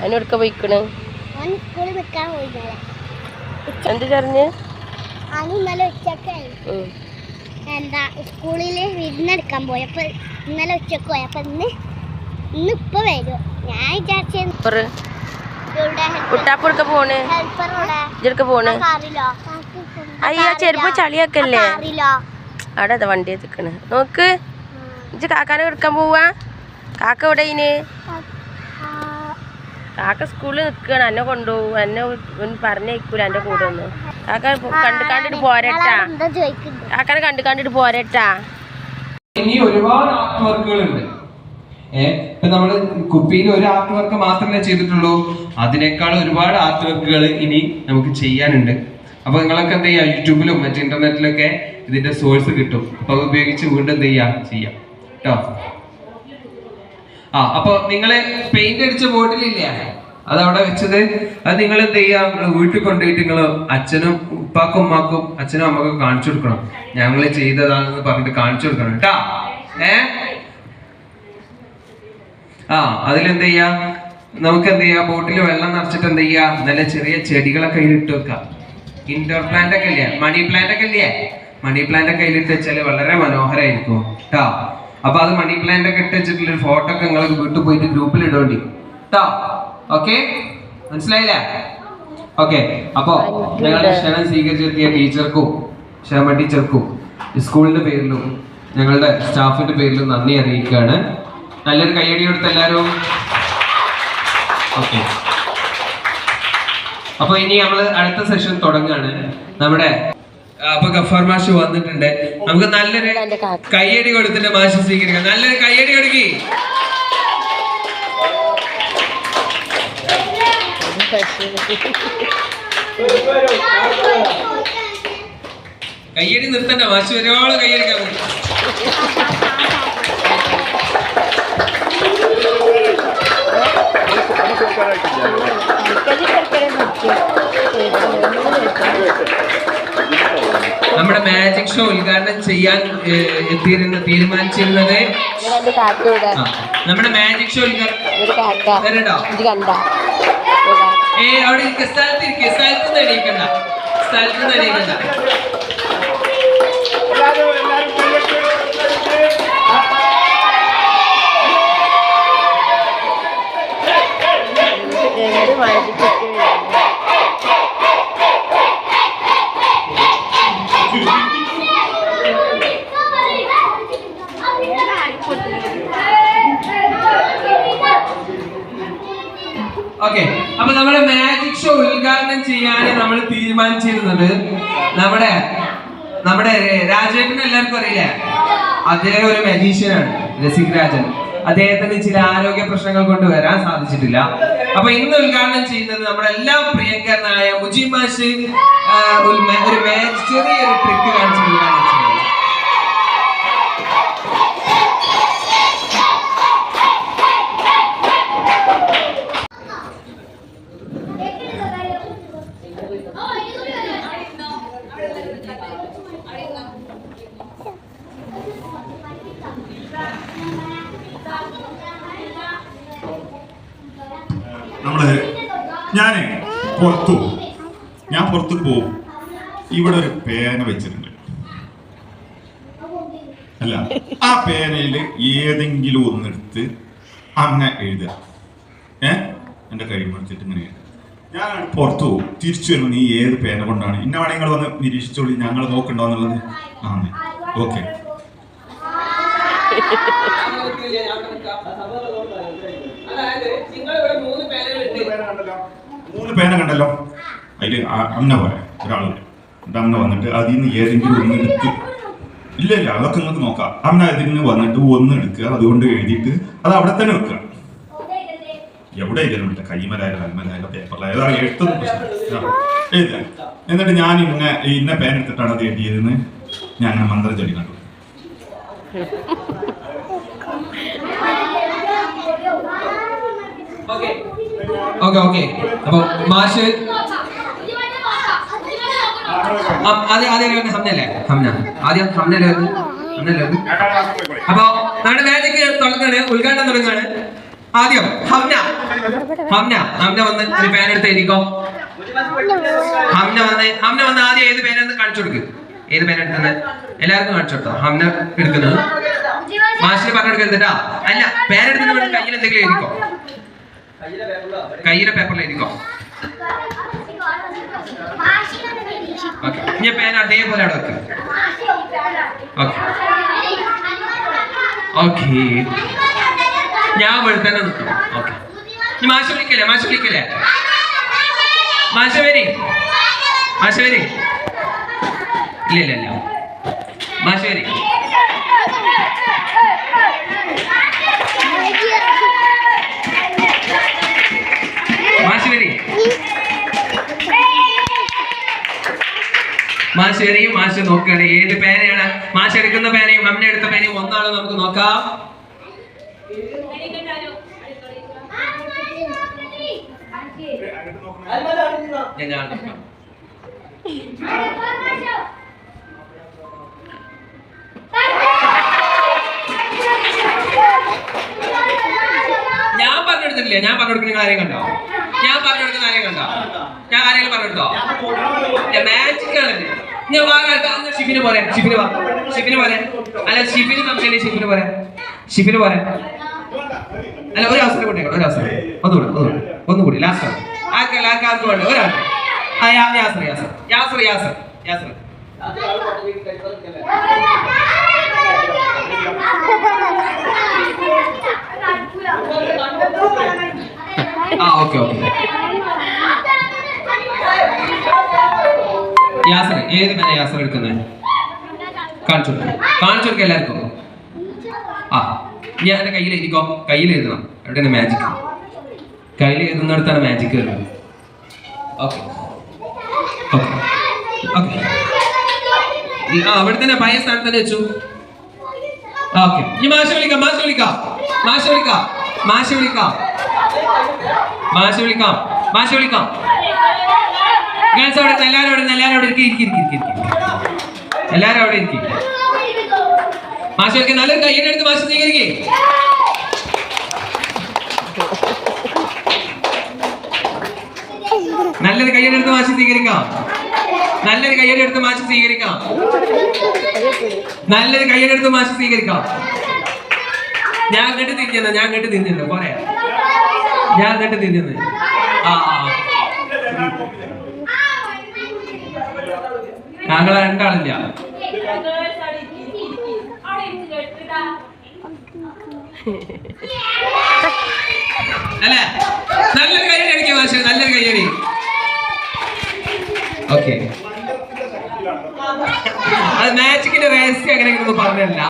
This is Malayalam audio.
അതിനൊടുക്ക പോയിക്കണ് എന്ത് ചറിഞ്ഞ് എന്താ സ്കൂളില് വിരുന്നെടുക്കാൻ പോയപ്പോ ഇന്നലെ ഉച്ചക്ക് പോയപ്പോ ഇന്നിപ്പോ വരും. ഞാൻ വിചാരിച്ചു കുട്ടാപ്പൊടുക്ക പോണ് ഇതൊക്കെ പോണ്. അയ്യ ചെരുപ്പ് ചളിയൊക്കെല്ലേ അവിടെ വണ്ടി എത്തിക്കണ്. നോക്ക് ഇജ്ജ് കാക്കാനെ എടുക്കാൻ പോവാ. കാക്ക എവിടെ ഇനി? കാക്ക സ്കൂളിൽ നിൽക്കുകയാണ്. എന്നെ കൊണ്ടുപോകും. എന്നെ പറഞ്ഞേക്കൂല എന്റെ കൂടെ ഒന്ന്. കാക്ക കണ്ടിട്ട് പോരട്ടാ. കാക്കാനെ കണ്ടിട്ട് പോരട്ടാ. ഇനി ഒരുപാട് ആർട്ട് വർക്കുകൾ ഉണ്ട്. ഇപ്പൊ നമ്മള് കുപ്പിയിൽ ഒരു ആർട്ട് വർക്ക് മാത്രമേ ചെയ്തിട്ടുള്ളൂ. അതിനേക്കാൾ ഒരുപാട് ആർട്ട് വർക്കുകൾ ഇനി നമുക്ക് ചെയ്യാനുണ്ട്. അപ്പൊ നിങ്ങളൊക്കെ എന്ത് ചെയ്യാം, യൂട്യൂബിലും മറ്റു ഇന്റർനെറ്റിലൊക്കെ ഇതിന്റെ സോഴ്സ് കിട്ടും. അപ്പൊ അത് ഉപയോഗിച്ച് വീണ്ടും എന്ത് ചെയ്യാം കേട്ടോ. അപ്പൊ നിങ്ങള് പെയിന്റ് അടിച്ച ബോട്ടിലില്ലേ അതവിടെ വെച്ചത്, അത് നിങ്ങൾ എന്ത് ചെയ്യാം, നിങ്ങൾ വീട്ടിൽ കൊണ്ടുപോയിട്ട് നിങ്ങൾ അച്ഛനും ഉപ്പാക്കും ഉമ്മാക്കും അച്ഛനും അമ്മക്കും കാണിച്ചു കൊടുക്കണം. ഞങ്ങള് ചെയ്തതാണെന്ന് പറഞ്ഞിട്ട് കാണിച്ചു കൊടുക്കണം കേട്ടാ. അതിലെന്ത് ചെയ്യാ, നമുക്ക് എന്ത് ചെയ്യാം, ബോട്ടിൽ വെള്ളം നിറച്ചിട്ട് എന്ത് ചെയ്യാ, നല്ല ചെറിയ ചെടികളൊക്കെ അതിലിട്ട് വെക്കാം. ഇൻഡോർ പ്ലാന്റ് ഒക്കെ ഇല്ലേ, മണി പ്ലാന്റ് ഒക്കെ ഇല്ലേ, മണി പ്ലാന്റ് ഒക്കെ അതിലിട്ട് വെച്ചാല് വളരെ മനോഹരമായിരിക്കും കേട്ടോ. അപ്പൊ അത് മണി പ്ലാന്റ് ഒക്കെ ഇട്ട് വെച്ചിട്ടുള്ള ഒരു ഫോട്ടോ ഒക്കെ നിങ്ങൾ വീട്ടിൽ പോയിട്ട് ഗ്രൂപ്പിൽ ഇടേണ്ടി കേട്ടോ. ഓക്കെ, മനസ്സിലായില്ലേ? ഓക്കെ, അപ്പൊ ഞങ്ങളുടെ ക്ഷണം സ്വീകരിച്ചെത്തിയ ടീച്ചർക്കും ക്ഷമ ടീച്ചർക്കും സ്കൂളിന്റെ പേരിലും ഞങ്ങളുടെ സ്റ്റാഫിന്റെ പേരിലും നന്ദി അറിയിക്കുകയാണ്. നല്ലൊരു കയ്യടി കൊടുത്ത് എല്ലാവരും. ഓക്കെ, അപ്പൊ ഇനി നമ്മള് അടുത്ത സെഷൻ തുടങ്ങുകയാണ്. നമ്മുടെ അപ്പൊ ഗഫാർ മാഷ് വന്നിട്ടുണ്ട്. നമുക്ക് നല്ലൊരു കയ്യടി കൊടുത്തിട്ട് മാഷ് സ്വീകരിക്കാം. നല്ലൊരു കയ്യടി കൊടുക്കി. കയ്യടി നിർത്തണ്ട, മാഷ് ഒരുപാട് കയ്യടിക്കാൻ പോകും. നമ്മുടെ മാജിക് ഷോ ഉദ്ഘാടനം ചെയ്യാൻ തീരുമാനിച്ചിരുന്നത് നമ്മുടെ മാജിക് ഷോ അവിടെ സ്ഥലത്ത് എണീക്കണ്ട. ഓക്കെ, അപ്പൊ നമ്മുടെ മാജിക് ഷോ ഉദ്ഘാടനം ചെയ്യാൻ നമ്മൾ തീരുമാനിച്ചിരുന്നത് നമ്മുടെ രാജേട്ടന് എല്ലാവർക്കും അറിയില്ലേ, അദ്ദേഹം ഒരു മജീഷ്യനാണ്, രസിക് രാജൻ. അദ്ദേഹത്തിന് ചില ആരോഗ്യ പ്രശ്നങ്ങൾ കൊണ്ട് വരാൻ സാധിച്ചിട്ടില്ല. അപ്പൊ ഇന്ന് ഉദ്ഘാടനം ചെയ്യുന്നത് നമ്മുടെ എല്ലാം പ്രിയങ്കരനായ മുജീബ് മാഷ് ഒരു ചെറിയൊരു ട്രിക്ക് കാണിച്ച് ഉദ്ഘാടനം ചെയ്യുന്നത്. ഞാൻ പുറത്ത് പോവും. ഇവിടെ ഒരു പേന വെച്ചിട്ടുണ്ട്. അല്ല, ആ പേനയില് ഏതെങ്കിലും ഒന്നെടുത്ത് അങ്ങനെ എഴുതുക. എന്റെ കൈ പിടിച്ചിട്ട് ഇങ്ങനെ എഴുതുക. ഞാൻ പുറത്തു പോകും. തിരിച്ചു വരുമ്പോൾ നീ ഏത് പേന കൊണ്ടാണ് ഇന്ന വേണമെങ്കിൽ നിങ്ങൾ വന്ന് നിരീക്ഷിച്ചോളി, ഞങ്ങൾ നോക്കണ്ടോ എന്നുള്ളത്. ഓക്കെ. മൂന്ന് പേന കണ്ടല്ലോ. അതില് അമ്മ പറയാം, ഒരാളുണ്ട്. അമ്മ വന്നിട്ട് അതിൽ നിന്ന് ഏതെങ്കിലും ഒന്ന് എടുത്ത്, ഇല്ല അതൊക്കെ നിങ്ങൾക്ക് നോക്കാം. അമ്മ അതിൽ നിന്ന് വന്നിട്ട് ഒന്ന് എടുക്കുക, അതുകൊണ്ട് എഴുതിയിട്ട് അത് അവിടെ തന്നെ വെക്കുക. എവിടെ എഴുതാനില്ല, കൈമലായാലും കൽമലായാലും പേപ്പറിലായാലും അത് എഴുത്തൊന്നും പ്രശ്നം എഴുതാൻ. എന്നിട്ട് ഞാൻ ഇന്ന പേന എടുത്തിട്ടാണ് അത് എഴുതിയതെന്ന് ഞാൻ അങ്ങനെ മന്ത്രം ചൊല്ലി കണ്ടു. ഓക്കെ, അപ്പൊ മാഷ് അപ്പൊ നമ്മുടെ മാജിക് തുടങ്ങാണ്, ഉദ്ഘാടനം തുടങ്ങാണ്. ആദ്യം ഹംന ഹംന ഹംന വന്ന് ഒരു പേന എടുത്ത് എഴുതിക്കോ. ഹംന വന്ന് ആദ്യം ഏത് പേന കാണിച്ചു കൊടുക്ക്. ഏത് പേന എടുക്കുന്നത് എല്ലാവർക്കും കാണിച്ചു കൊടുത്തോ. ഹംന എടുക്കുന്നത് മാഷിന് പറഞ്ഞെടുക്കരുതട്ടാ. അല്ല, പേന എടുക്കുന്ന കയ്യിൽ എന്തെങ്കിലും എഴുതിക്കോ. കയ്യിലെ പേപ്പറിൽ എഴുതിക്കോ. ഓക്കെ, ഇനി പേന അതേപോലെ അവിടെ വെക്ക്. ഓക്കെ ഓക്കെ, ഞാൻ ഇവിടെ തന്നെ നിൽക്കും. ഓക്കെ, ഇനി മാഷ വിളിക്കല്ലേ മാഷ വരി ഇല്ല മാഷ വരി. മാഷ് നോക്കുകയാണ് ഏത് പേനയാണ്. മാഷ് എടുക്കുന്ന പേനയും അമ്മ എടുത്ത പേനയും ഒന്നാണ്. നമുക്ക് നോക്കാം. ഞാൻ പറഞ്ഞെടുത്തിട്ടില്ല. ഞാൻ പറഞ്ഞെടുക്കുന്ന ആരെയും കണ്ടോ? ഞാൻ ആരെങ്കിലും പറഞ്ഞെടുത്തോ? മാജിക് ആണ്. ഷിഫിന് പറയാം. അല്ല, ഷിഫിന് സംശയം. ഷിഫിന് പറയാം. അല്ല, ഒരു അവസരം കൊണ്ടേക്കണം. ഒന്നുകൂടി ലാസ്റ്റ് ആർക്കാർക്ക് വേണ്ട ഒരാൾക്ക്. യാസർ. ഓക്കെ യാസർ, ഏത് പേന യാസർ എടുക്കുന്നത്? കാണിച്ചു കൊടുക്കുക എല്ലാവർക്കും. ഞാൻ എന്റെ കയ്യിൽ എഴുതിക്കോ. കയ്യിൽ എഴുതണം. എവിടെയാണ് മാജിക്? കയ്യിൽ എഴുതുന്നിടത്താണ് മാജിക് വരുന്നത്. ഓക്കെ അവിടെ തന്നെ പഴയ സ്ഥാനത്ത് തന്നെ വെച്ചു. ഓക്കെ, ഇനി മാഷ വിളിക്കാം. ഗേൾസ് അവിടെ എല്ലാവരും അവിടെ ഇരിക്കും. മാഷ വിളിക്കാം. നല്ലൊരു കയ്യുടെ അടുത്ത് മാഷ സ്വീകരിക്കേ. നല്ലൊരു കയ്യുടെ അടുത്ത് മാഷ സ്വീകരിക്കാം. ഞാൻ അങ്ങോട്ട് തിരിഞ്ഞു പറയാ. ഞങ്ങളെ രണ്ടാളില്ല. അല്ലേ? നല്ലൊരു കയ്യടി അടിക്കാം മാഷ്. നല്ലൊരു കയ്യടി. ഓക്കെ, അത് മാജിക്കിന്റെ രഹസ്യം എങ്ങനെയെങ്കിലും പറഞ്ഞല്ല.